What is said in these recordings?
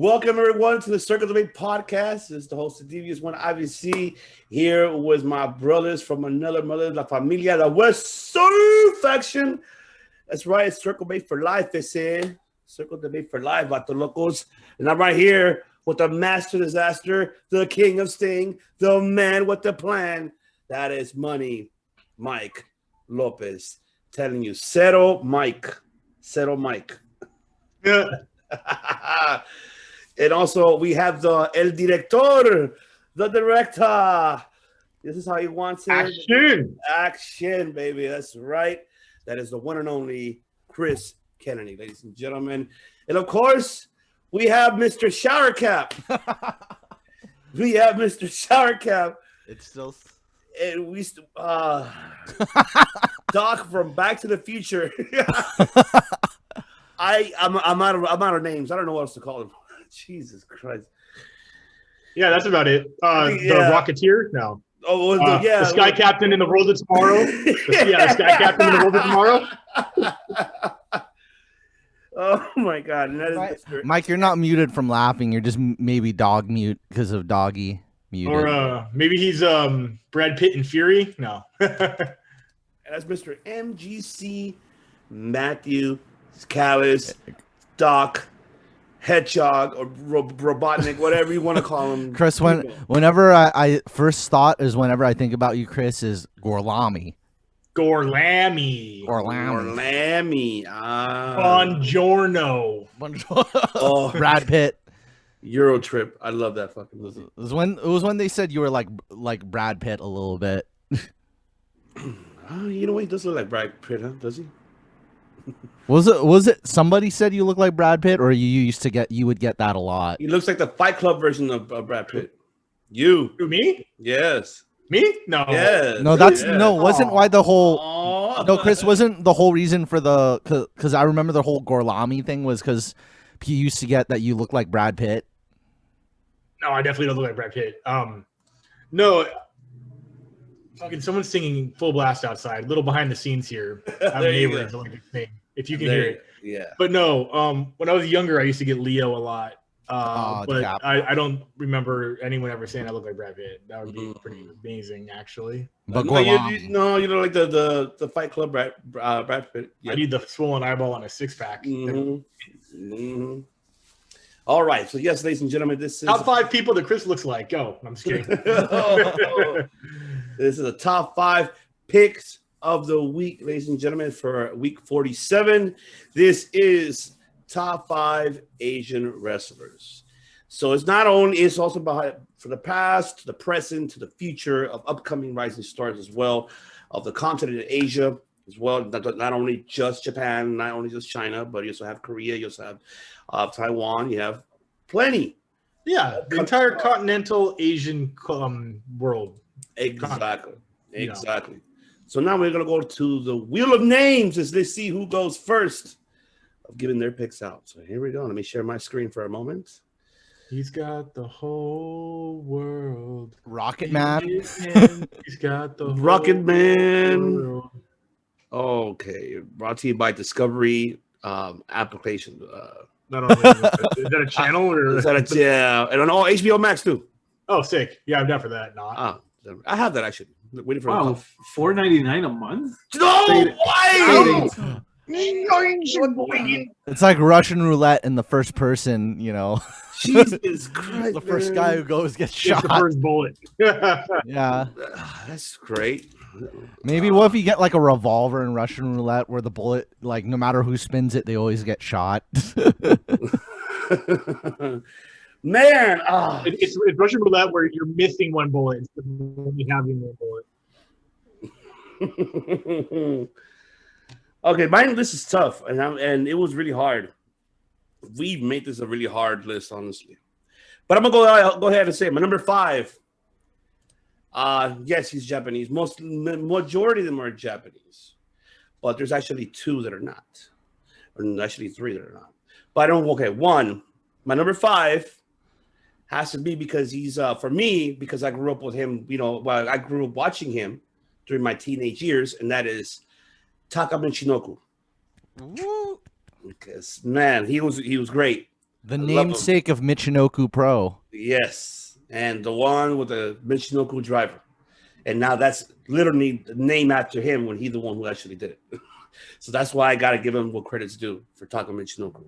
Welcome everyone to the Circle of Debate podcast. This is the host of Devious One IVC here with my brothers from another mother, La Familia, the West Side faction. That's right, it's Circle Debate for Life, they say. Circle Debate for Life, Vato Locos. And I'm right here with the master disaster, the king of sting, the man with the plan. That is Money Mike Lopez telling you, Cero Mike. Yeah. And also, we have the El Director, the director. This is how he wants it. Action, baby. That's right. That is the one and only Chris Kennedy, ladies and gentlemen. And of course, we have Mr. Shower Cap. It's still... And we Doc from Back to the Future. I'm out of names. I don't know what else to call him. Jesus Christ. Yeah, that's about it. The Rocketeer? No. Oh, the Sky Captain in the World of Tomorrow. The Sky Captain in the World of Tomorrow. Oh my God. Mike, you're not muted from laughing. You're just maybe dog mute because of doggy muted. Or maybe he's Brad Pitt in Fury. No. That's Mr. MGC Matthew Callis, Doc, Hedgehog, or Robotnik, whatever you want to call him. Chris, whenever I first thought is whenever I think about you, Chris, is Gorlami. Buongiorno. Oh, Brad Pitt. Euro Trip. I love that fucking movie. It was when they said you were like Brad Pitt a little bit. You know what? He does look like Brad Pitt, huh? Does he? Was it somebody said you look like Brad Pitt, or you would get that a lot? He looks like the Fight Club version of Brad Pitt. You? Who, me? Yes. Me? No. Yes. No, wasn't why the whole. No, Chris, wasn't the whole reason for because I remember the whole Gorlami thing was because he used to get that you look like Brad Pitt. No, I definitely don't look like Brad Pitt. No. Fucking someone's singing full blast outside. Little behind the scenes here. I'm a neighbor. If you can hear it. Yeah. But no, when I was younger, I used to get Leo a lot. But I don't remember anyone ever saying I look like Brad Pitt. That would be pretty amazing, actually. But you don't like the Fight Club Brad Pitt. Yeah. I need the swollen eyeball on a six-pack. Mm-hmm. All right. So yes, ladies and gentlemen, this is top 5 people that Chris looks like. Go. I'm just kidding. This is the top 5 picks of the week, ladies and gentlemen, for week 47. This is top 5 Asian wrestlers. So it's also behind for the past, to the present, to the future of upcoming rising stars as well, of the continent of Asia as well. Not only just Japan, not only just China, but you also have Korea, you also have Taiwan, you have plenty. Yeah, the entire continental Asian world. Exactly. So now we're going to go to the Wheel of Names as they see who goes first of giving their picks out. So here we go. Let me share my screen for a moment. He's got the whole world. Rocket Man. He's got the Rocket Man. World. Okay. Brought to you by Discovery application. Not only, is that a channel? Or? And on HBO Max too. Oh, sick. Yeah, I'm down for that. I have that actually. Waiting for $4.99 a month. No way! It's like Russian roulette in the first person, Jesus Christ! The first guy who goes gets shot. The first bullet. Yeah, that's great. Maybe what if you get like a revolver in Russian roulette where the bullet, like no matter who spins it, they always get shot. Man, it's Russian roulette where you're missing one bullet instead of only having one bullet. Okay, my list is tough, and it was really hard. We made this a really hard list, honestly. But I'm gonna go ahead and say my number 5. Yes, he's Japanese. Majority of them are Japanese, but there's actually 2 that are not, or actually 3 that are not. But one. My number 5 has to be because he's for me, because I grew up with him, I grew up watching him during my teenage years, and that is Takaban Shinoku. Because man, he was great. The namesake of Michinoku Pro. Yes, and the one with the Michinoku driver. And now that's literally named after him when he's the one who actually did it. So that's why I got to give him what credit's due for Taka Michinoku.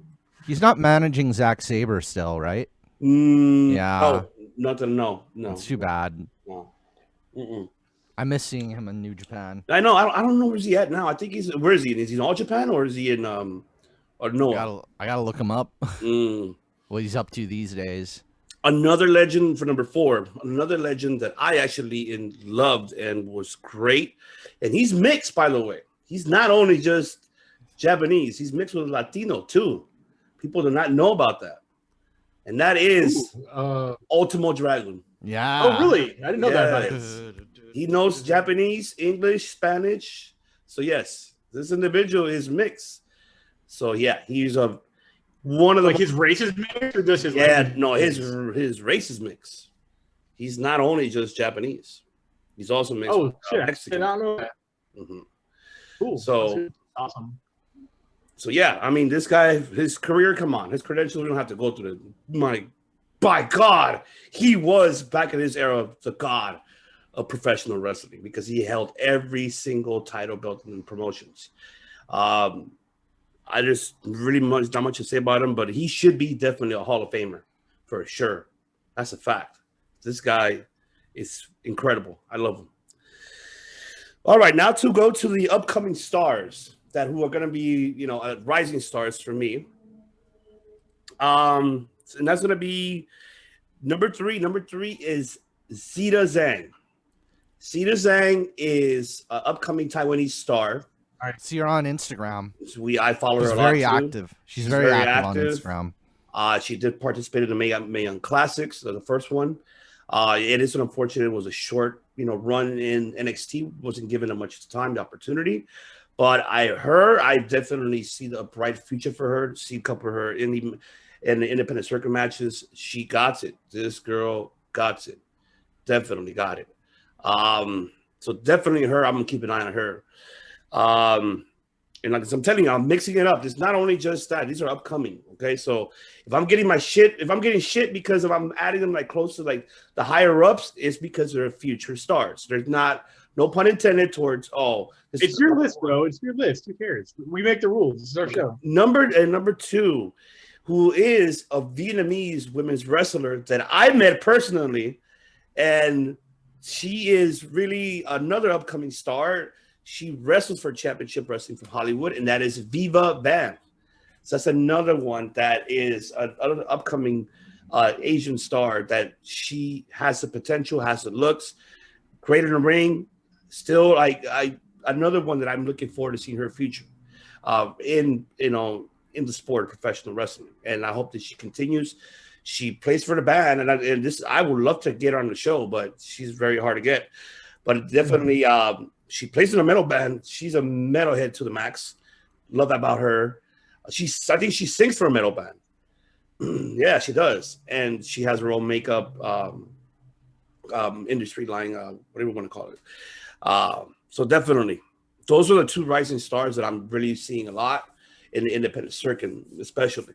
He's not managing Zack Sabre still, right? Yeah. Oh, nothing. No. It's too bad. No. I miss seeing him in New Japan. I know. I don't know where's he at now. I think where is he? Is he in All Japan or is he in or no? I gotta look him up. What he's up to these days. Another legend for number 4. Another legend that I actually loved and was great. And he's mixed, by the way. He's not only just Japanese. He's mixed with Latino too. People do not know about that. And that is Ultimo Dragon. Yeah. Oh, really? I didn't know that about him. He knows Japanese, English, Spanish. So yes, this individual is mixed. So yeah, he's one of the his race is mixed, or just his his race is mixed. He's not only just Japanese. He's also mixed. Oh shit! Mexican. I don't know that. Cool. So awesome. So yeah, I mean, this guy, his career, come on, his credentials, we don't have to go through by God, he was back in his era the god of professional wrestling because he held every single title belt in promotions. I just really not much to say about him, but he should be definitely a Hall of Famer for sure. That's a fact. This guy is incredible. I love him. All right, now to go to the upcoming stars who are going to be, rising stars for me. And that's going to be number 3. Number 3 is Zeta Zhang. Zeta Zhang is an upcoming Taiwanese star. I see her on Instagram. I follow her a lot. Very active. She's very active on Instagram. She did participate in the Mae Young Classics, the first one. It is unfortunate. It was a short, run in NXT. Wasn't given her much time, the opportunity. But I definitely see a bright future for her. See a couple of her in the independent circuit matches. She got it. This girl got it. Definitely got it. So definitely her. I'm gonna keep an eye on her. And like I'm telling you, I'm mixing it up. It's not only just that; these are upcoming. Okay, so if I'm getting shit because I'm adding them close to the higher ups, it's because they're future stars. There's no pun intended towards it's your list, bro. It's your list. Who cares? We make the rules. It's our show. Number 2, who is a Vietnamese women's wrestler that I met personally, and she is really another upcoming star. She wrestles for Championship Wrestling from Hollywood, and that is Viva Van. So that's another one that is another upcoming Asian star that she has the potential, has the looks, great in the ring. Still, another one that I'm looking forward to seeing her future in the sport of professional wrestling, and I hope that she continues. She plays for the band, and I would love to get her on the show, but she's very hard to get. But definitely, she plays in a metal band. She's a metalhead to the max. Love that about her. I think she sings for a metal band. Yeah, she does, and she has her own makeup industry line, whatever you want to call it. So definitely, those are the 2 rising stars that I'm really seeing a lot in the independent circuit, especially.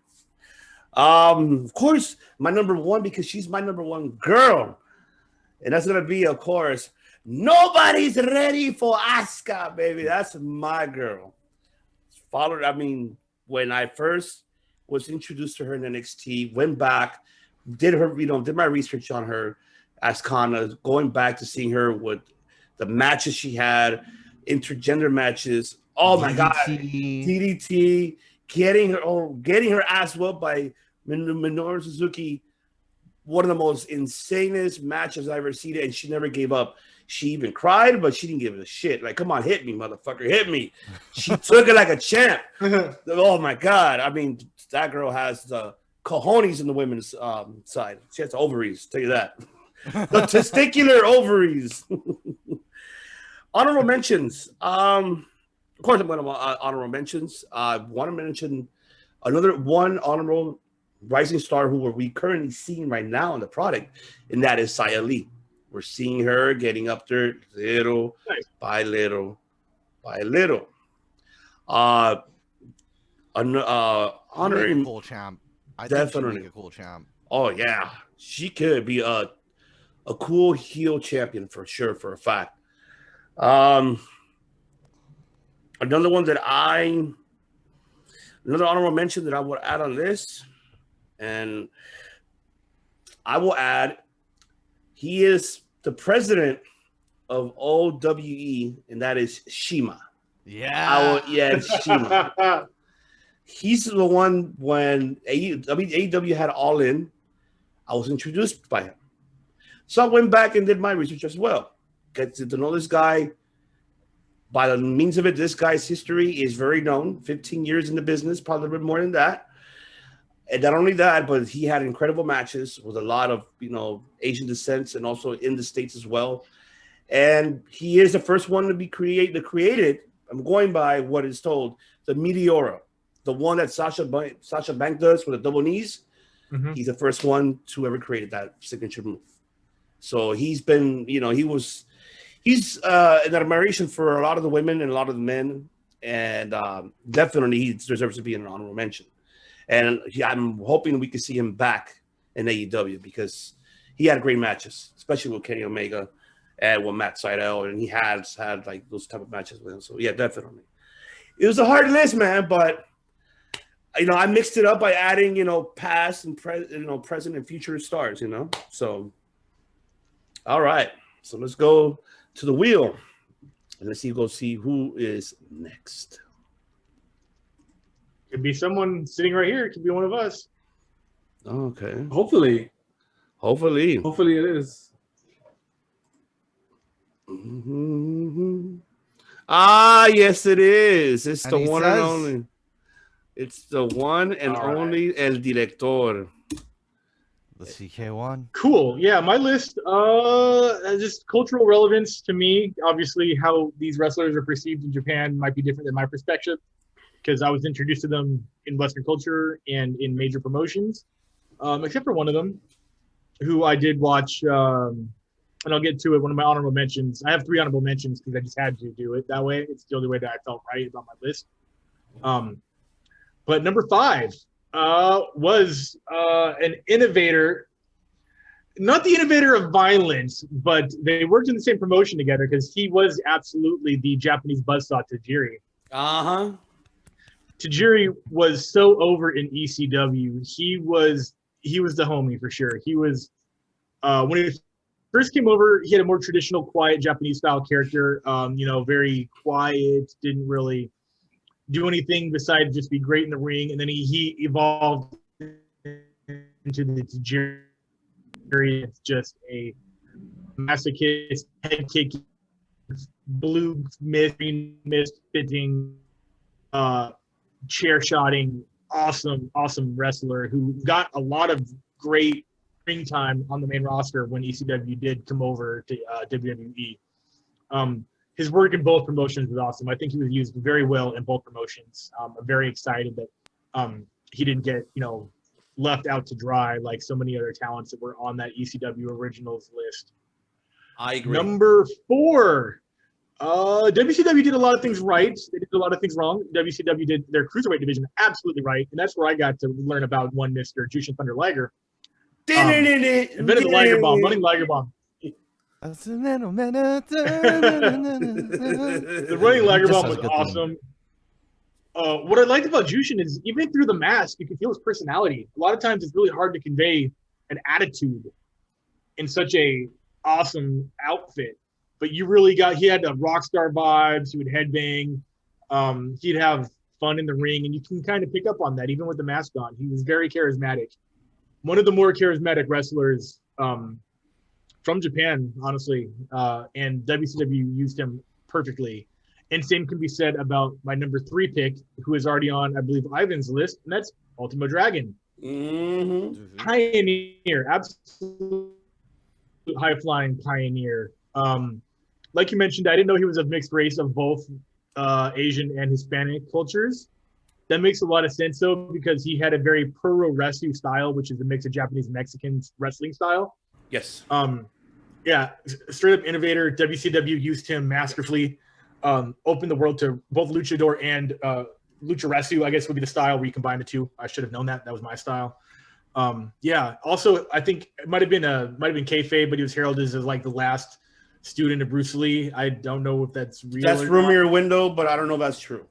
Of course, my number 1, because she's my number 1 girl, and that's gonna be, of course, nobody's ready for Asuka, baby. That's my girl. When I first was introduced to her in NXT, went back, did my research on her as Kana, going back to seeing her with the matches she had, intergender matches. Oh my God, DDT, getting her ass whooped by Minoru Suzuki. One of the most insanest matches I've ever seen, and she never gave up. She even cried, but she didn't give a shit. Come on, hit me, motherfucker, hit me. She took it like a champ. Oh my God. That girl has the cojones in the women's side. She has ovaries, tell you that. The testicular ovaries. Honorable mentions. Of course, I'm going to honorable mentions. I want to mention another one honorable rising star who we currently seeing right now in the product, and that is Saya Lee. We're seeing her getting up there little by little by little. Honoring full champ. I think Definitely. she'd make a cool champ. Oh yeah, she could be a cool heel champion for sure, for a fact. Another one that another honorable mention that I would add on this, and I will add, he is the president of OWE, and that is Shima. Yeah. Shima. He's the one when AEW had All In. I was introduced by him. So I went back and did my research as well. Get to know this guy. By the means of it, this guy's history is very known. 15 years in the business, probably a bit more than that. And not only that, but he had incredible matches with a lot of, Asian descents and also in the States as well. And he is the first one to be created. I'm going by what is told, the Meteora, the one that Sasha Banks does with the double knees. Mm-hmm. He's the first one to ever create that signature move. So he's been, he's an admiration for a lot of the women and a lot of the men, and definitely he deserves to be an honorable mention. And I'm hoping we can see him back in AEW because he had great matches, especially with Kenny Omega and with Matt Sydal, and he has had like those type of matches with him. So yeah, definitely. It was a hard list, man, but I mixed it up by adding, past and present and future stars, So all right. So let's go to the wheel and let's see who is next. Could be someone sitting right here. It could be one of us. Okay. Hopefully Hopefully it is. Mm-hmm. Ah, yes, it is. It's And the he one says, and only. It's the one and only El Director. The CK1. Cool. Yeah, my list, just cultural relevance to me. Obviously, how these wrestlers are perceived in Japan might be different than my perspective because I was introduced to them in Western culture and in major promotions, except for one of them, who I did watch, and I'll get to it. One of my honorable mentions. I have 3 honorable mentions because I just had to do it that way. It's the only way that I felt right about my list. But number 5 was an innovator, not the innovator of violence, but they worked in the same promotion together because he was absolutely the Japanese buzzsaw Tajiri. Uh-huh. Tajiri was so over in ECW. He was the homie for sure. He was when he first came over, he had a more traditional, quiet Japanese style character. Very quiet, didn't really do anything besides just be great in the ring. And then he evolved into the Tajiri. It's just a masochist, head kicking, blue mist fitting, chair shotting, awesome wrestler who got a lot of great ring time on the main roster when ECW did come over to WWE. His work in both promotions was awesome. I think he was used very well in both promotions. I'm very excited that he didn't get left out to dry like so many other talents that were on that ECW originals list. I agree. Number 4. WCW did a lot of things right. They did a lot of things wrong. WCW did their cruiserweight division absolutely right, and that's where I got to learn about one Mr. Juishan Thunder Liger. Invented the Liger Bomb, running Liger Bomb. The running Liger Bomb was awesome. What I liked about Juishan is even through the mask, you can feel his personality. A lot of times it's really hard to convey an attitude in such a awesome outfit. But you really he had the rock star vibes. He would headbang. He'd have fun in the ring, and you can kind of pick up on that even with the mask on. He was very charismatic. One of the more charismatic wrestlers from Japan, honestly, and WCW used him perfectly. And same can be said about my number 3 pick, who is already on, I believe, Ivan's list, and that's Ultimo Dragon. Mm-hmm. Pioneer, absolute high-flying pioneer. Like you mentioned, I didn't know he was of mixed race of both Asian and Hispanic cultures. That makes a lot of sense, though, because he had a very pro-wrestling style, which is a mix of Japanese and Mexican wrestling style. Yes. Yeah, straight-up innovator. WCW used him masterfully. Opened the world to both luchador and lucha wrestling, I guess would be the style where you combine the two. I should have known that. That was my style. Yeah. Also, I think it might have been kayfabe, but he was heralded as like the last student of Bruce Lee. I don't know if that's real. That's rumor window, but I don't know if that's true.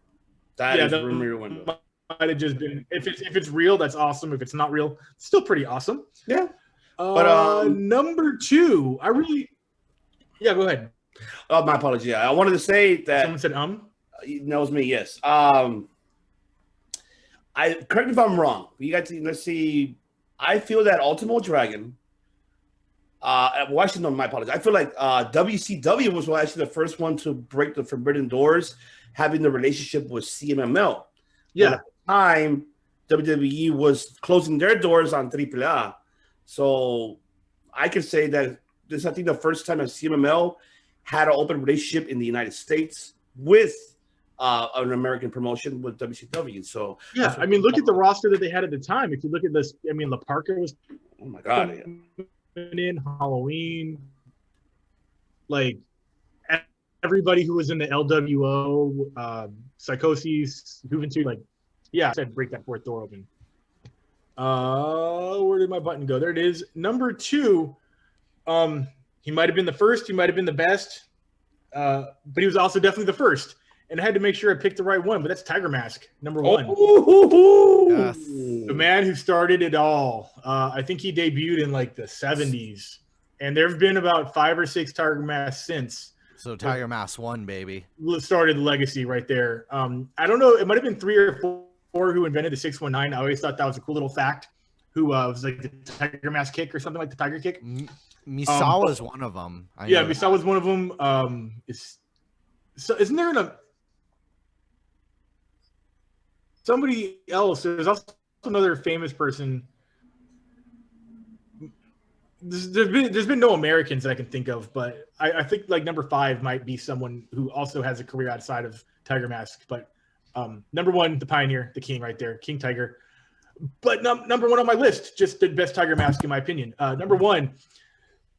That is rumor window. Might have just been if it's real, that's awesome. If it's not real, it's still pretty awesome. Yeah. But number 2, go ahead. Oh, my apology. I wanted to say that someone said that was me. Yes. Correct me if I'm wrong. You got to let's see. I feel that Ultimo Dragon. Well, actually, no, my apologies. I feel like WCW was actually the first one to break the forbidden doors, having the relationship with CMML. Yeah. At the time, WWE was closing their doors on AAA. So I can say that this is, I think, the first time that CMML had an open relationship in the United States with an American promotion with WCW. So yeah, I mean, look at the roster that they had at the time. If you look at this, I mean, La Parker was, oh my god, in Halloween, like everybody who was in the LWO, Psychosis, Juventud, like, yeah, I said break that fourth door open. Where did my button go? There it is. Number 2. He might have been the first. He might have been the best. But he was also definitely the first. And I had to make sure I picked the right one. But that's Tiger Mask, number 1. Yes. The man who started it all. I think he debuted in like the 70s. And there have been about 5 or 6 Tiger Masks since. So Tiger Mask 1, baby. Started the legacy right there. I don't know. It might have been 3 or 4 who invented the 619. I always thought that was a cool little fact. Who was like the Tiger Mask kick or something like the Tiger kick. Misawa is one of them. Misawa was one of them. Isn't there somebody else? There's also another famous person. There's been no Americans that I can think of, but I think like number 5 might be someone who also has a career outside of Tiger Mask. But number 1, the pioneer, the king right there, King Tiger. But number 1 on my list, just the best Tiger Mask in my opinion. Number 1,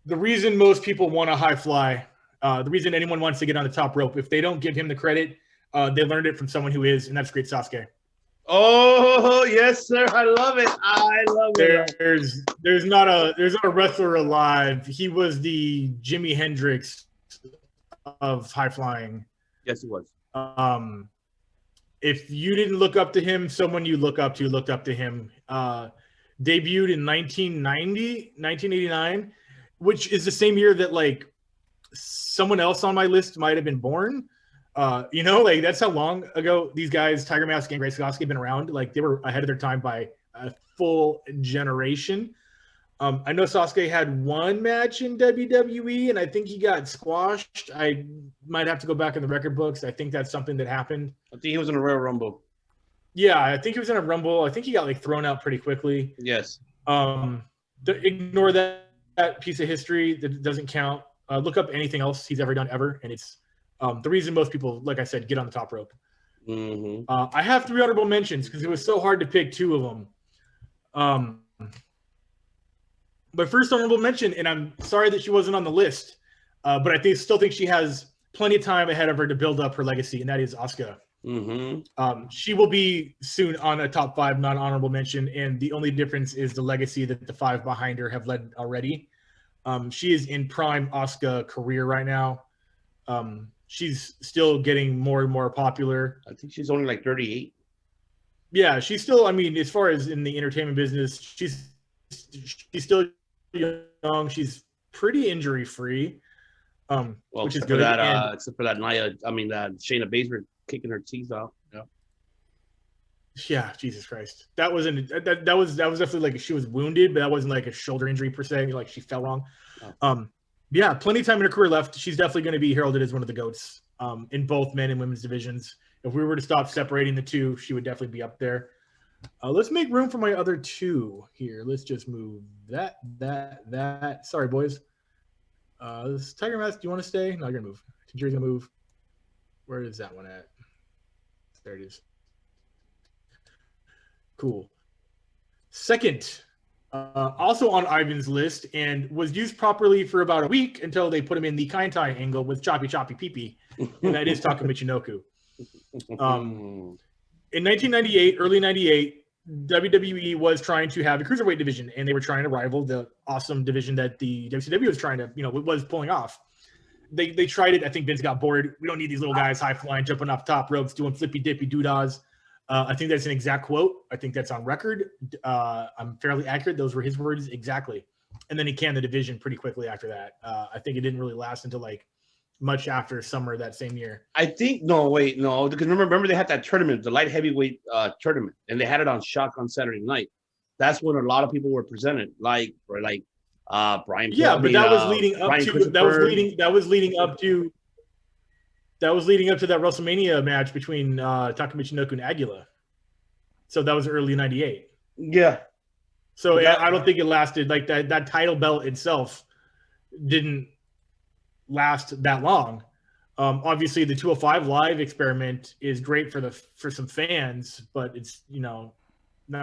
the reason most people want to high fly, the reason anyone wants to get on the top rope, if they don't give him the credit, they learned it from someone who is, and that's Great Sasuke. Oh yes, sir! I love it. I love it. There's not a wrestler alive. He was the Jimi Hendrix of high flying. Yes, he was. If you didn't look up to him, someone you looked up to him. Debuted in 1989, which is the same year that like someone else on my list might have been born. Like that's how long ago these guys, Tiger Mask and Great Sasuke, have been around. Like they were ahead of their time by a full generation. I know Sasuke had 1 match in WWE, and I think he got squashed. I might have to go back in the record books. I think that's something that happened. I think he was in a Royal Rumble. Yeah, I think he was in a Rumble. I think he got like thrown out pretty quickly. Yes. Ignore that piece of history that doesn't count. Look up anything else he's ever done ever, and it's the reason most people, like I said, get on the top rope. Mm-hmm. I have 3 honorable mentions because it was so hard to pick 2 of them. But first honorable mention, and I'm sorry that she wasn't on the list, but I still think she has plenty of time ahead of her to build up her legacy, and that is Asuka. Mm-hmm. She will be soon on a top 5 non-honorable mention, and the only difference is the legacy that the 5 behind her have led already. She is in prime Asuka career right now. She's still getting more and more popular. I think she's only like 38. Yeah, she's still, I mean, as far as in the entertainment business, she's still young. She's pretty injury free, which is good. Except for that Shayna Baszler kicking her teeth out. Yeah, Jesus Christ, that was definitely like she was wounded, but that wasn't like a shoulder injury per se. Like she fell wrong. Oh. Yeah, plenty of time in her career left. She's definitely going to be heralded as one of the GOATs in both men and women's divisions. If we were to stop separating the 2, she would definitely be up there. Let's make room for my other 2 here. Let's just move that. Sorry, boys. This Tiger Mask, do you want to stay? No, you're going to move. Tajiri's going to move. Where is that one at? There it is. Cool. Second, also on Ivan's list, and was used properly for about a week until they put him in the Kaintai angle with Choppy Pee-Pee, and that is Takaban Shinoku. In 1998, early 98, WWE was trying to have a cruiserweight division, and they were trying to rival the awesome division that the WCW was trying to, was pulling off. They tried it. I think Vince got bored. We don't need these little guys high flying, jumping off top ropes, doing flippy dippy doodahs. I think that's an exact quote. I think that's on record. I'm fairly accurate. Those were his words exactly. And then he canned the division pretty quickly after that. I think it didn't really last until like much after summer that same year. I think no, because remember they had that tournament, the light heavyweight tournament, and they had it on Shock on Saturday night. That's when a lot of people were presented, Brian. Yeah, but that was leading up to that was leading up to that WrestleMania match between Takaban Shinoku and Aguila. So that was early '98. Yeah. So I don't think it lasted like that. That title belt itself didn't last that long. Obviously, the 205 Live experiment is great for some fans, but it's not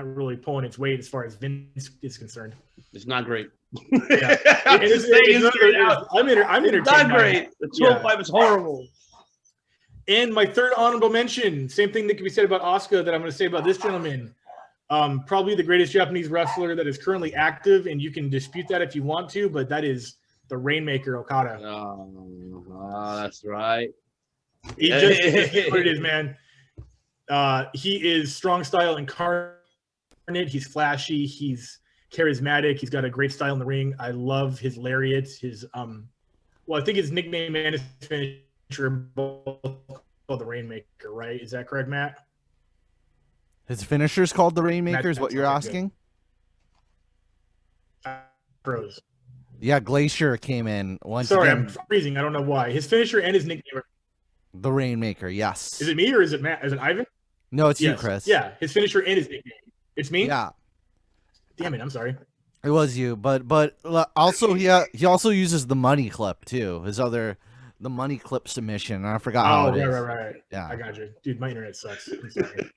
really pulling its weight as far as Vince is concerned. It's not great. Yeah. I'm entertained. Not great. The 205 is horrible. And my third honorable mention, same thing that can be said about Asuka that I'm going to say about this gentleman. Probably the greatest Japanese wrestler that is currently active, and you can dispute that if you want to, but that is the Rainmaker Okada. Oh, that's right. He just is what it is, man. He is strong style incarnate. He's flashy. He's charismatic. He's got a great style in the ring. I love his lariats. His I think his nickname and his finisher both called the Rainmaker, right? Is that correct, Matt? His finisher's called the Rainmaker, is what you're asking? Pros. Yeah, Glacier came in once Sorry, again. I'm freezing. I don't know why. His finisher and his nickname are... The Rainmaker, yes. Is it me or is it Matt? Is it Ivan? No, it's you, Chris. Yeah, his finisher and his nickname. It's me? Yeah. Damn it, I'm sorry. It was you, but also he also uses the money clip too. The money clip submission. I forgot how it is. Right. Yeah, I got you, dude. My internet sucks. I'm sorry.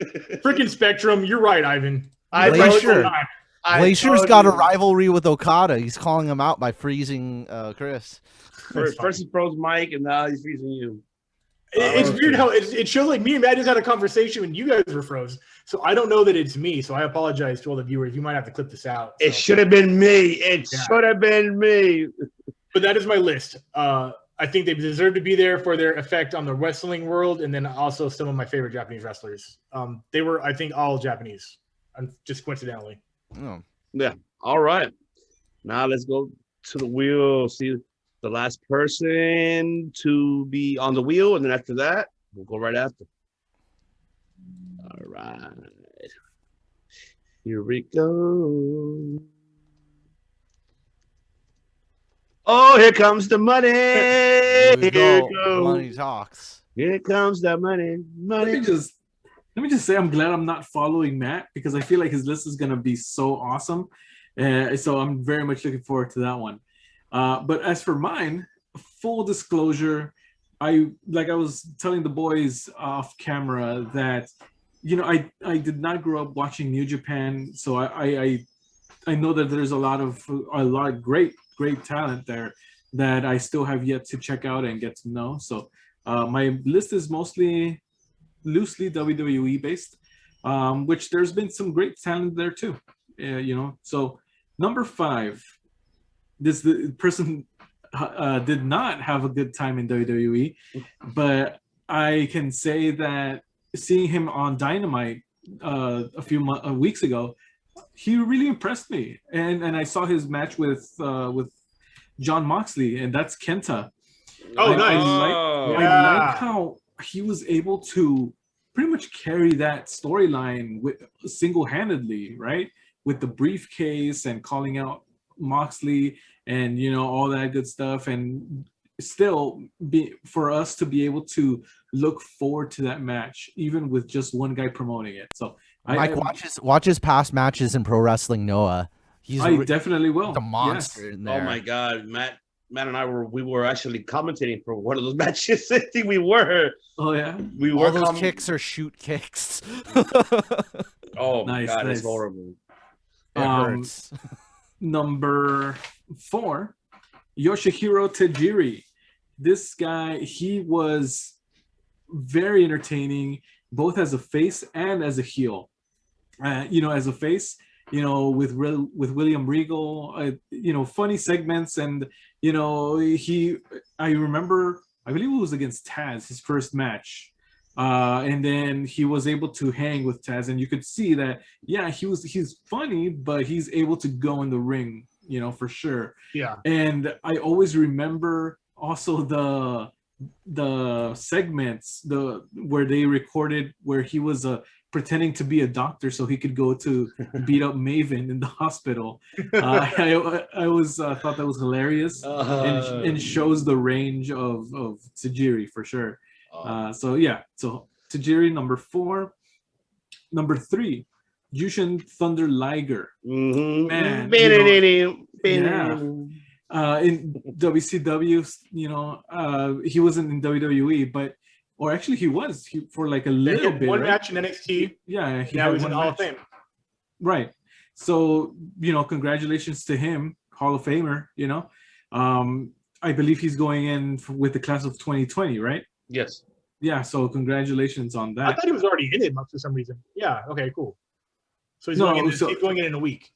Freaking Spectrum. You're right, Ivan. Glacier's got a rivalry with Okada. He's calling him out by freezing Chris. First he froze Mike, and now he's freezing you. It's weird how it shows like me and Matt just had a conversation when you guys were froze. So I don't know that it's me. So I apologize to all the viewers. You might have to clip this out. It should have been me. Should have been me. But that is my list. I think they deserve to be there for their effect on the wrestling world, and then also some of my favorite Japanese wrestlers. They were, I think, all Japanese, just coincidentally. Oh. Yeah. All right. Now let's go to the wheel. See the last person to be on the wheel, and then after that, we'll go right after. All right. Here we go. Oh, here comes the money. Here we go. Money talks. Here comes the money. Let me just say I'm glad I'm not following Matt because I feel like his list is going to be so awesome. So I'm very much looking forward to that one. But as for mine, full disclosure, I was telling the boys off camera that, I did not grow up watching New Japan. So I know that there's a lot of great talent there that I still have yet to check out and get to know. So my list is mostly loosely WWE based, which there's been some great talent there too. So number 5, the person did not have a good time in WWE, but I can say that seeing him on Dynamite a few weeks ago, he really impressed me, and I saw his match with John Moxley, and that's Kenta. Oh, nice! I like how he was able to pretty much carry that storyline single-handedly, right? With the briefcase and calling out Moxley and all that good stuff, and still for us to be able to look forward to that match, even with just one guy promoting it. So Mike, watches past matches in Pro Wrestling Noah. I definitely will. The monster in there. Oh my God, Matt and I were actually commentating for one of those matches. I think we were. Oh yeah, we were. All those kicks are shoot kicks. Oh my God, it's horrible. It hurts. Number 4, Yoshihiro Tajiri. This guy, he was very entertaining, both as a face and as a heel. as a face, with William Regal, funny segments, and I remember, I believe it was against Taz, his first match. And then he was able to hang with Taz, and you could see that, yeah, he's funny, but he's able to go in the ring, for sure. Yeah. And I always remember also the segments, where they recorded where he was pretending to be a doctor so he could go to beat up Maven in the hospital. I always thought that was hilarious, and shows the range of Tajiri for sure. So Tajiri number 4. Number 3, Juishan Thunder Liger. Man, in WCW, he wasn't in WWE, or actually he was for like a little bit. One right? match in NXT. Yeah, he was in the Hall of Fame. Right. So congratulations to him, Hall of Famer. I believe he's going in with the class of 2020, right? Yes. Yeah. So congratulations on that. I thought he was already in it for some reason. Yeah. Okay. Cool. So he's going in a week.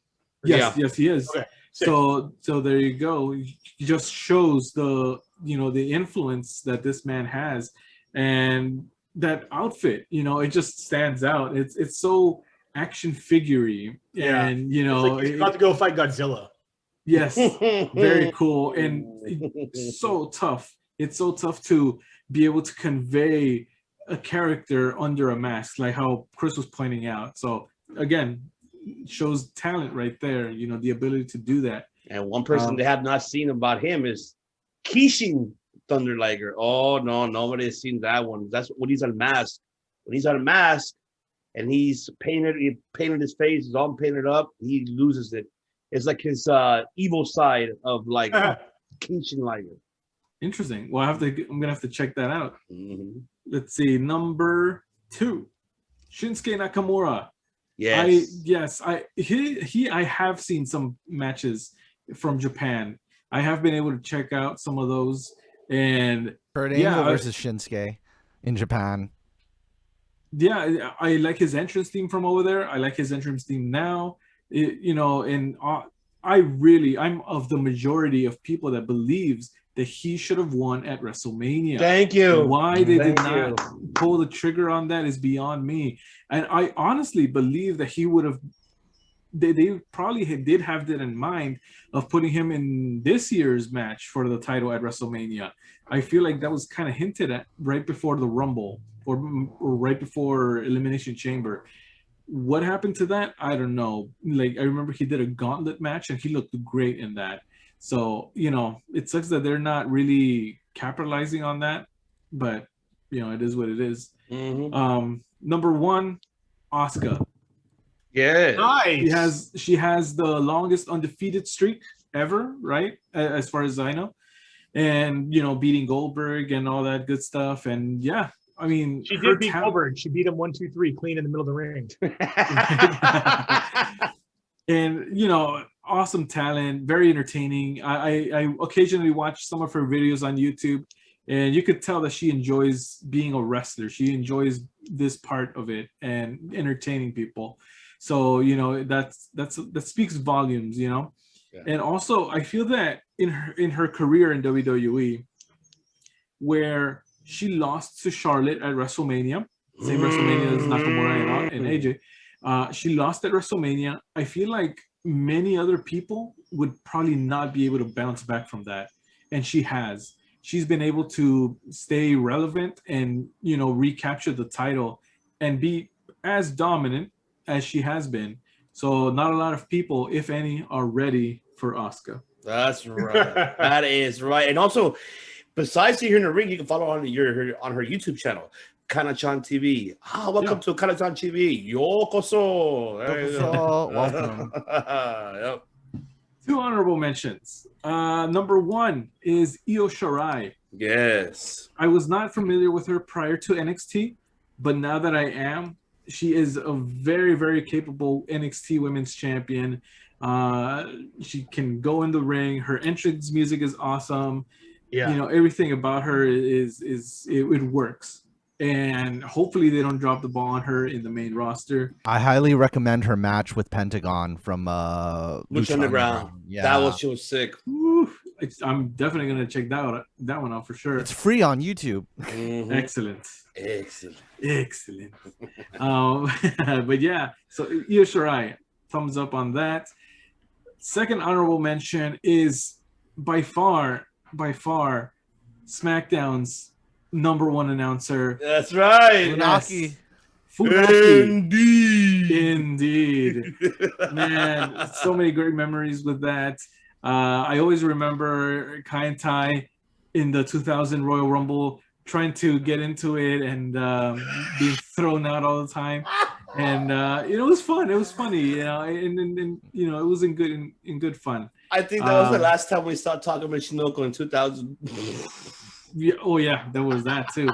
Yes. Yes, he is. Okay. So there you go. It just shows the influence that this man has, and that outfit. It just stands out. It's so action figure-y, and it's like he's about to go fight Godzilla. Yes, very cool, and so tough. It's so tough to be able to convey a character under a mask, like how Chris was pointing out. So again, shows talent right there, the ability to do that. And one person they have not seen about him is Kishin Thunder Liger. Oh no, nobody has seen that one. That's when he's unmasked. When he's unmasked and he painted his face, he's all painted up, he loses it. It's like his evil side of like Kishin Liger. Interesting. Well, I'm gonna have to check that out. Mm-hmm. Let's see, number 2, Shinsuke Nakamura. Yes. I have seen some matches from Japan. I have been able to check out some of those, and Kurt Angle versus Shinsuke in Japan. Yeah, I like his entrance theme from over there. I like his entrance theme now. And I'm of the majority of people that believes that he should have won at WrestleMania. Thank you. Why they did not pull the trigger on that is beyond me. And I honestly believe that he would have. They probably did have that in mind of putting him in this year's match for the title at WrestleMania. I feel like that was kind of hinted at right before the Rumble or right before Elimination Chamber. What happened to that? I don't know. Like, I remember he did a gauntlet match and he looked great in that. So, it sucks that they're not really capitalizing on that, but it is what it is. Mm-hmm. Number 1, Asuka. Yeah. Nice. She has the longest undefeated streak ever, right? As far as I know. And, beating Goldberg and all that good stuff. And yeah, I mean, she did beat Goldberg. She beat him 1, 2, 3 clean in the middle of the ring. And, awesome talent, very entertaining. I occasionally watch some of her videos on YouTube, and you could tell that she enjoys being a wrestler. She enjoys this part of it and entertaining people. So, that speaks volumes, Yeah. And also, I feel that in her career in WWE, where she lost to Charlotte at WrestleMania, same WrestleMania as Nakamura and AJ, she lost at WrestleMania. I feel like many other people would probably not be able to bounce back from that, and she has. She's been able to stay relevant and recapture the title and be as dominant as she has been. So not a lot of people, if any, are ready for Asuka. That's right. That is right. And also, besides here in the ring, you can follow on her YouTube channel, Kana-chan TV. Welcome to Kana-chan TV. Yokoso. Welcome. Yep. 2 honorable mentions. Number 1 is Io Shirai. Yes. I was not familiar with her prior to NXT, but now that I am, she is a very, very capable NXT Women's Champion. She can go in the ring. Her entrance music is awesome. Yeah. Everything about her it works. and hopefully they don't drop the ball on her in the main roster. I highly recommend her match with Pentagon from Lucha Underground. Yeah, She was sick. Woo. I'm definitely gonna check that one out for sure. It's free on YouTube. Mm-hmm. Excellent. But yeah, so Io Shirai, thumbs up on that. Second honorable mention is by far SmackDown's #1 announcer. That's right. Funaki. Indeed. Man, so many great memories with that. I always remember Kenta in the 2000 Royal Rumble trying to get into it and being thrown out all the time. And it was fun. It was funny, and it was in good fun. I think that was the last time we started talking about Shinoku in 2000. Yeah, oh yeah, there was that too.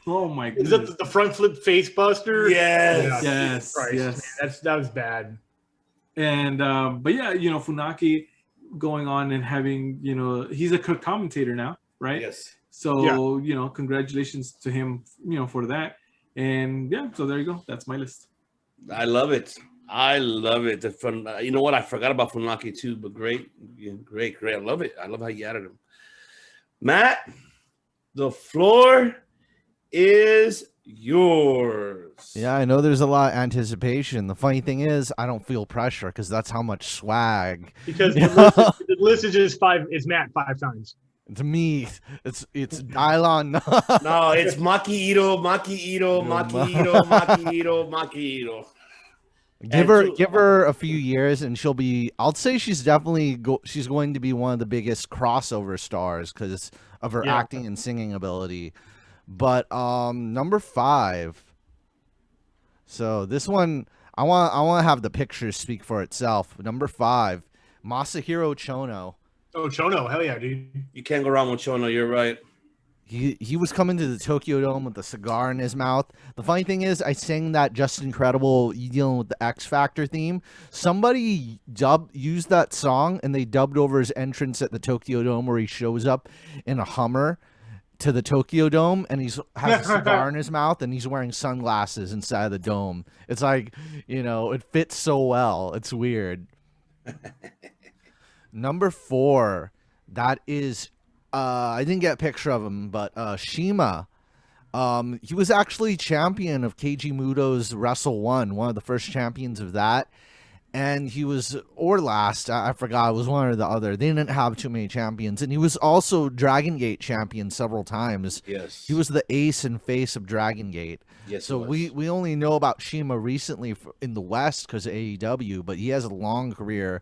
Oh my goodness. Is that the front flip face buster? Yes. Man, that was bad. And but yeah, Funaki going on and having, he's a commentator now, right? Yes. So congratulations to him, for that. And yeah, so there you go. That's my list. I love it. You know what? I forgot about Funaki too, but great. I love it. I love how you added him. Matt, the floor is yours. Yeah, I know there's a lot of anticipation. The funny thing is, I don't feel pressure because that's how much swag. Because the list is just is Matt 5 times. To me, it's Dylon. No, it's Maki Ito. Give her a few years and she'll be. I'll say she's definitely she's going to be one of the biggest crossover stars because of her acting and singing ability. But number 5. So this one, I want to have the pictures speak for itself. Number 5, Masahiro Chono. Oh, Chono, hell yeah, dude! You can't go wrong with Chono. You're right. He was coming to the Tokyo Dome with a cigar in his mouth. The funny thing is, I sang that Just Incredible dealing with the X Factor theme. Somebody used that song and they dubbed over his entrance at the Tokyo Dome where he shows up in a Hummer to the Tokyo Dome and he's has a cigar in his mouth and he's wearing sunglasses inside of the dome. It's like, it fits so well. It's weird. Number 4, that is I didn't get a picture of him, but Shima. He was actually champion of KG Muto's Wrestle 1, one of the first champions of that. And he was, or last, I forgot, it was one or the other. They didn't have too many champions. And he was also Dragon Gate champion several times. Yes. He was the ace and face of Dragon Gate. Yes. So we only know about Shima recently in the West because of AEW, but he has a long career,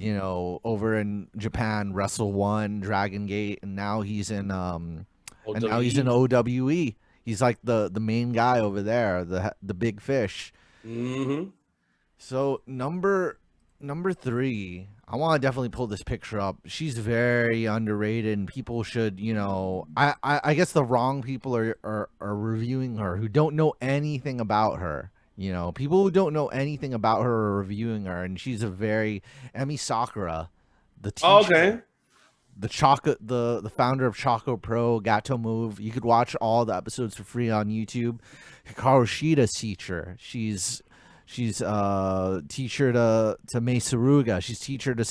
over in Japan, Wrestle 1, Dragon Gate, and now he's in OWE. He's like the main guy over there, the big fish. Mm-hmm. So number 3, I want to definitely pull this picture up. She's very underrated, and people should, I guess the wrong people are reviewing her who don't know anything about her. People who don't know anything about her are reviewing her, and she's a very Emi Sakura, the teacher. Oh, okay. The founder of Choco Pro, Gato Move. You could watch all the episodes for free on YouTube. Hikaru Shida's teacher. She's teacher to Mei Saruga. She's teacher to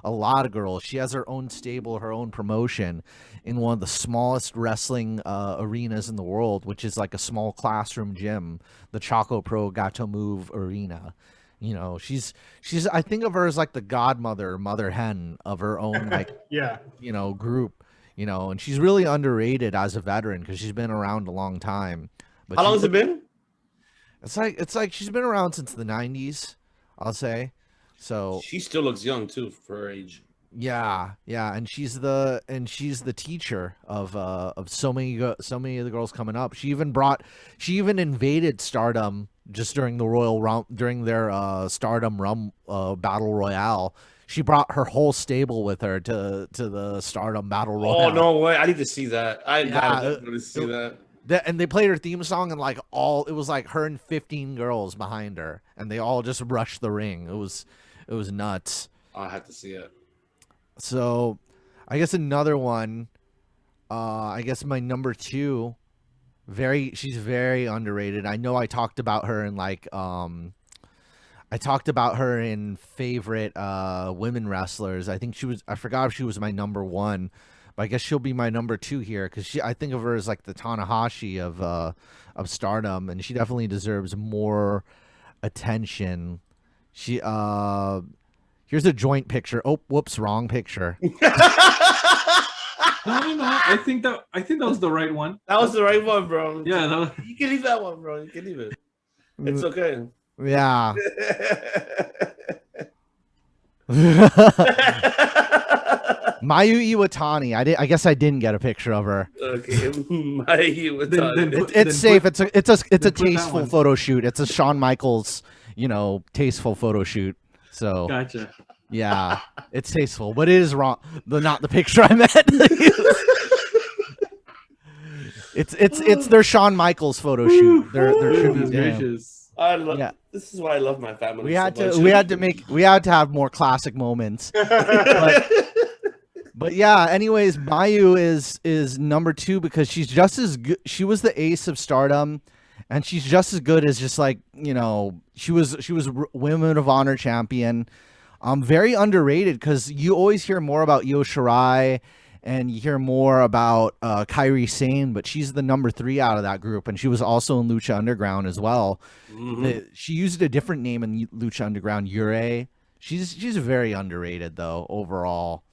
a lot of girls. She has her own stable, her own promotion in one of the smallest wrestling arenas in the world, which is like a small classroom gym, the Choco Pro Gato Move Arena. She's I think of her as like the godmother, mother hen of her own group. And she's really underrated as a veteran because she's been around a long time. But how long has it been? It's like she's been around since the 90s, I'll say. So she still looks young too for her age. Yeah, and she's the teacher of so many of the girls coming up. She even invaded Stardom just during their Stardom Battle Royale. She brought her whole stable with her to the Stardom Battle Royale. Oh no way! I need to see that. I gotta see that. And they played her theme song and it was like her and 15 girls behind her, and they all just rushed the ring. It was nuts. I have to see it. So, I guess another one. I guess my number 2, she's very underrated. I know I talked about her in favorite women wrestlers. I forgot if she was my number 1, but I guess she'll be my number 2 here because I think of her as like the Tanahashi of Stardom, and she definitely deserves more attention. Here's a joint picture. Oh, whoops, wrong picture. No. I think that was the right one. That was the right one, bro. Yeah, you can leave that one, bro. You can leave it. It's okay. Yeah. Mayu Iwatani. I guess I didn't get a picture of her. Okay, Mayu Iwatani. It's safe. It's a tasteful photo shoot. It's a Shawn Michaels, tasteful photo shoot. So gotcha. Yeah, it's tasteful, but it is wrong. Not the picture I meant. It's their Shawn Michaels photo shoot. Their tribute to him. This is why I love my family. We had to have more classic moments. But yeah, anyways, Mayu is number 2 because she's just as good. She was the ace of Stardom, and she's just as good as just like, she was Women of Honor champion. Very underrated because you always hear more about Shirai and you hear more about Kairi Sane, but she's the number 3 out of that group, and she was also in Lucha Underground as well. Mm-hmm. She used a different name in Lucha Underground, Yurei. She's very underrated though overall.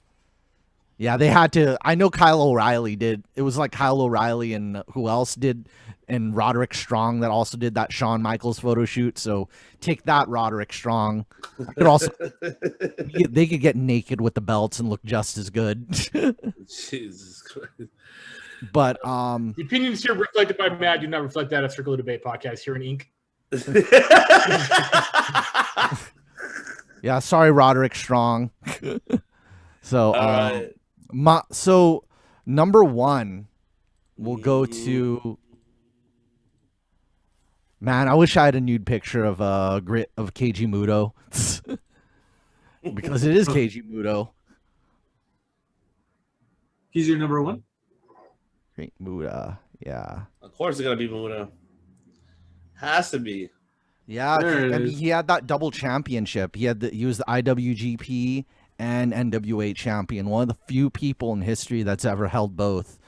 Yeah, they had to. I know Kyle O'Reilly did. It was like Kyle O'Reilly and who else did, and Roderick Strong that also did that Shawn Michaels photo shoot. So take that, Roderick Strong. Could also they could get naked with the belts and look just as good. Jesus Christ. But the opinions here reflected by Matt do not reflect that of Circle of Debate podcast here in Inc. Yeah, sorry, Roderick Strong. So so number 1 will go to, man, I wish I had a nude picture of Keiji Muto. Because it is Keiji Muto. He's your number 1? Great Muta, yeah. Of course it's gonna be Muto. Has to be. Yeah, I mean, he had that double championship. He was the IWGP and NWA champion. One of the few people in history that's ever held both,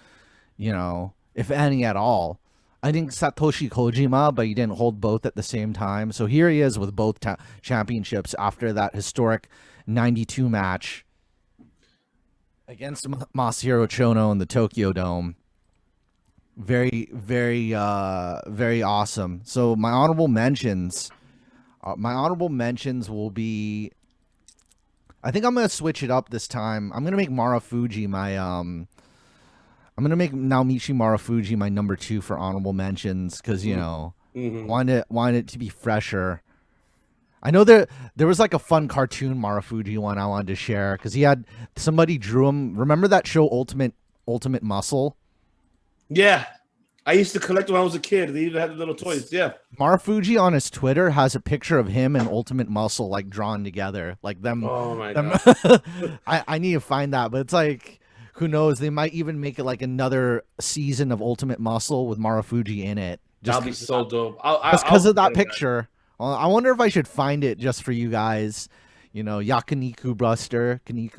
if any at all. I think Satoshi Kojima, but he didn't hold both at the same time. So here he is with both championships after that historic 92 match against Masahiro Chono in the Tokyo Dome. Very, very, very awesome. So my honorable mentions will be, I think I'm going to switch it up this time. I'm going to make Marufuji I'm going to make Naomichi Marufuji my number 2 for honorable mentions because, wanted it to be fresher. I know there was like a fun cartoon Marufuji one I wanted to share because somebody drew him. Remember that show Ultimate Muscle? Yeah. I used to collect when I was a kid. They even had the little toys. Yeah. Marufuji on his Twitter has a picture of him and Ultimate Muscle like drawn together. Like them. Oh my God. I need to find that, but it's like, who knows? They might even make it like another season of Ultimate Muscle with Marufuji in it. That'll be so dope. Just because of that picture. I wonder if I should find it just for you guys. Yakiniku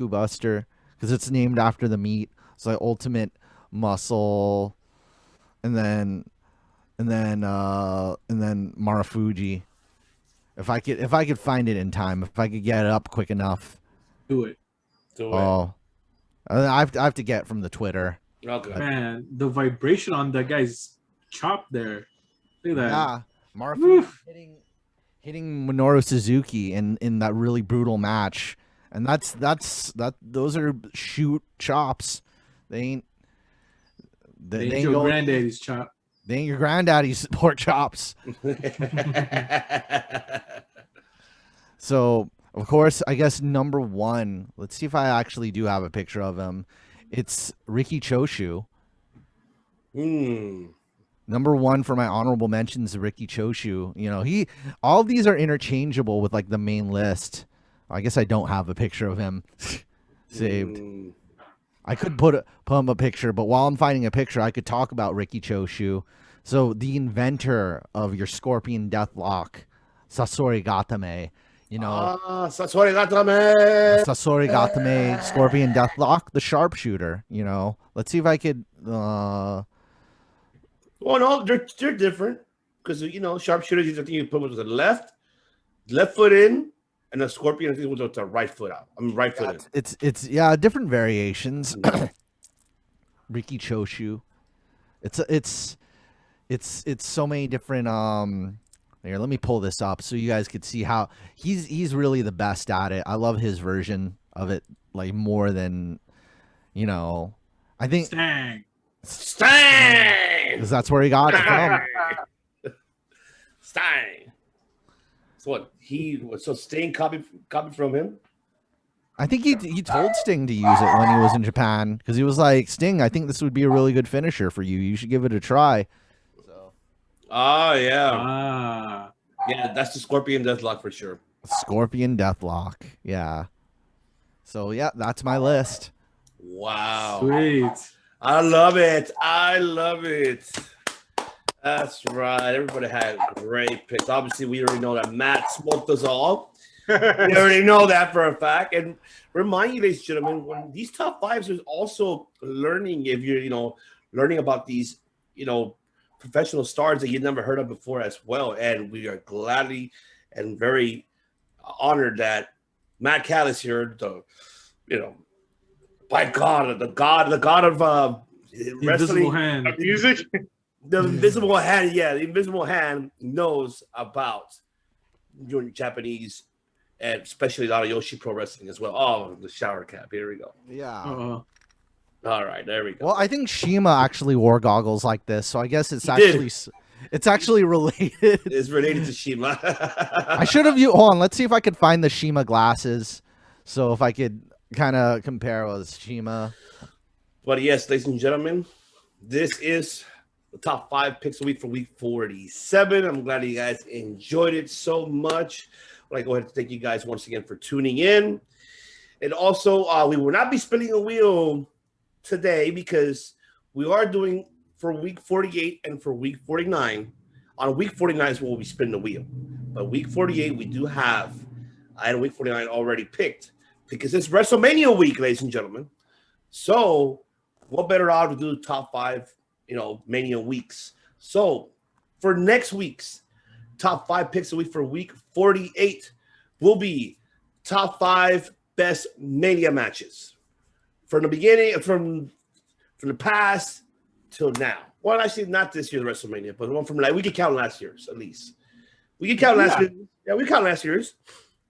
Buster, because it's named after the meat. It's like Ultimate Muscle, and then Marufuji. If I could find it in time, if I could get it up quick enough. Do it. Oh, I have to get from the Twitter. Okay. Man, the vibration on that guy's chop there. Look at that. Yeah, Marufuji hitting Minoru Suzuki in that really brutal match, and those are shoot chops. They ain't your granddaddy's chop. They ain't your granddaddy's pork chops. So, of course, I guess number 1. Let's see if I actually do have a picture of him. It's Riki Choshu. Number 1 for my honorable mentions, Riki Choshu. All of these are interchangeable with like the main list. I guess I don't have a picture of him saved. I could put up a picture, but while I'm finding a picture, I could talk about Riki Choshu. So the inventor of your Scorpion Deathlock, Sasori Gatame, Sasori Gatame. Sasori Gatame, Scorpion Deathlock, the sharpshooter. Let's see if I could. Well, no, they're different because sharpshooters. I think you put with the left foot in, and the Scorpion I think was with the right foot out. Right foot in. It's different variations. Riki Choshu, it's so many different. Here, let me pull this up so you guys could see how he's really the best at it. I love his version of it like more than I think Zhang. Because that's where he got it from. Stein. So Sting copied from him. I think he told Sting to use it when he was in Japan because he was like, Sting, I think this would be a really good finisher for you. You should give it a try. Oh, yeah. Yeah, that's the Scorpion Deathlock for sure. Scorpion Deathlock. Yeah. So, yeah, that's my list. Wow. Sweet. I love it. That's right. Everybody had great picks. Obviously, we already know that Matt smoked us all. We already know that for a fact. And remind you, ladies and gentlemen, when these top fives is also learning if you're, learning about these, professional stars that you never heard of before as well. And we are gladly and very honored that Matt Callis here, by God, the God of wrestling, hand. Music. The invisible hand, the invisible hand knows about Japanese and especially a lot of Yoshi Pro Wrestling as well. Oh, the shower cap. Here we go. Yeah. All right, there we go. Well, I think Shima actually wore goggles like this, so I guess it's actually related. It's related to Shima. I should have hold on, let's see if I could find the Shima glasses. So if I could kind of compare with Shima. But yes, ladies and gentlemen, this is the top 5 picks a week for week 47. I'm glad you guys enjoyed it so much. I'd like to go ahead and thank you guys once again for tuning in. And also, we will not be spinning a wheel today because we are doing for week 48 and for week 49. On week 49 is when we'll be spinning the wheel. But week 48, we do have, and week 49 already picked because it's WrestleMania week, ladies and gentlemen. So, what better out to do top 5, Mania weeks. So, for next week's top 5 picks a week for week 48 will be top 5 best Mania matches. From the beginning, from the past till now. Well, actually, not this year's WrestleMania, but the one from we can count last year's at least. We can count last year's. Yeah, we count last year's.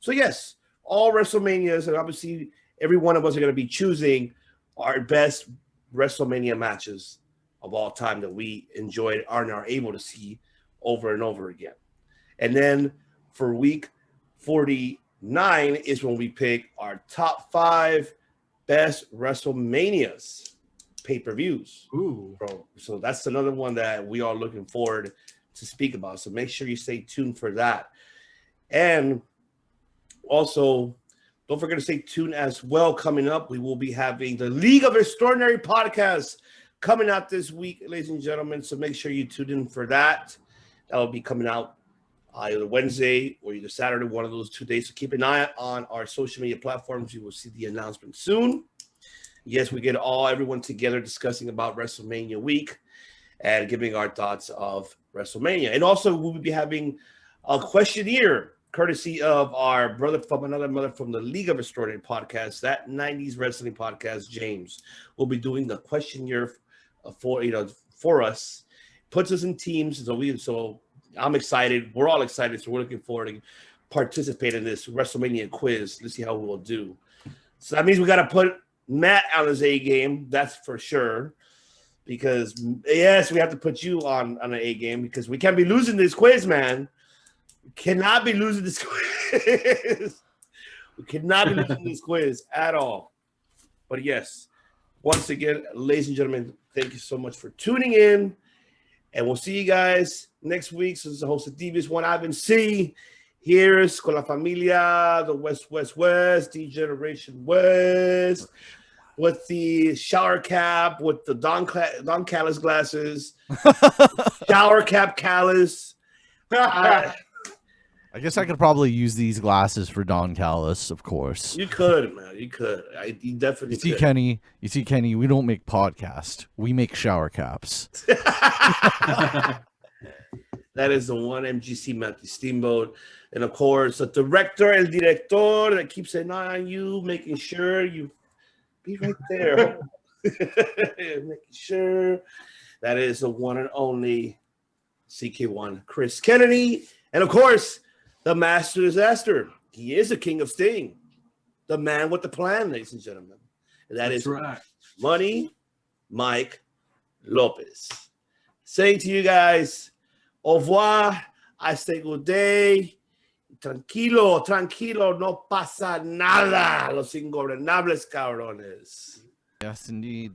So yes, all WrestleManias, and obviously every one of us are going to be choosing our best WrestleMania matches of all time that we enjoyed and are able to see over and over again. And then for week 49 is when we pick our top 5 best WrestleManias pay-per-views. Ooh, bro. So that's another one that we are looking forward to speak about. So make sure you stay tuned for that. And also, don't forget to stay tuned as well. Coming up, we will be having the League of Extraordinary podcast coming out this week, ladies and gentlemen. So make sure you tune in for that. That will be coming out either Wednesday or either Saturday, one of those 2 days. So keep an eye on our social media platforms. You will see the announcement soon. Yes, we get everyone together discussing about WrestleMania week and giving our thoughts of WrestleMania. And also, we'll be having a questionnaire courtesy of our brother from another mother from the League of Extraordinary podcast, that 90s wrestling podcast, James, will be doing the questionnaire for us. Puts us in teams. So I'm excited. We're all excited. So we're looking forward to participate in this WrestleMania quiz. Let's see how we'll do. So that means we got to put Matt on his A game. That's for sure. Because, yes, we have to put you on an A game because we can't be losing this quiz, man. We cannot be losing this quiz. We cannot be losing this quiz at all. But, yes, once again, ladies and gentlemen, thank you so much for tuning in. And we'll see you guys next week. So this is the host of Devious One Ivan C. Here's con la familia, the West, D Generation West. with the shower cap, with the Don Callis glasses, shower cap Callis. I guess I could probably use these glasses for Don Callis, of course. You could, man. You could. You definitely You see, could. Kenny. You see, Kenny. We don't make podcasts. We make shower caps. That is the one MGC Matthew Steamboat. And of course, the director, el director that keeps an eye on you, making sure you be right there. Making sure. That is the one and only CK1 Chris Kennedy. And of course, the master disaster. He is the king of Sting. The man with the plan, ladies and gentlemen. And that's right. Money Mike Lopez. Saying to you guys, au revoir, hasta good day. Tranquilo, tranquilo, no pasa nada. Los ingobernables cabrones. Yes, indeed.